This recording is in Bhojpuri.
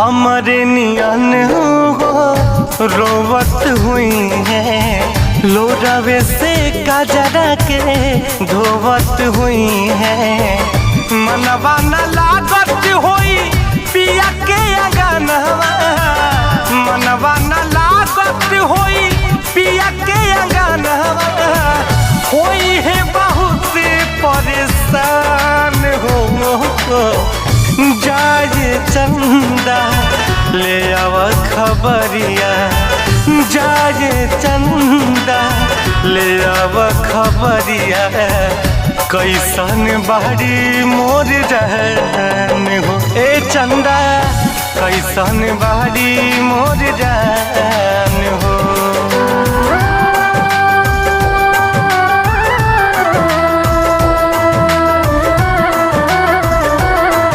हमारे नियन हो रोवत हुई है, लोरावे से काजरा के धोवत हुई है। मनवा न लागत होई पिया के अंगनवा, मनवा न लागत होई पिया के अंगनवा, होई है बहुत परेशान हो। जाए चंदा ले आव खबरिया, जाए चंदा ले आव खबरिया, कैसन बाड़ी मोर रहन हो। ए चंदा कैसन बाड़ी मोर रहन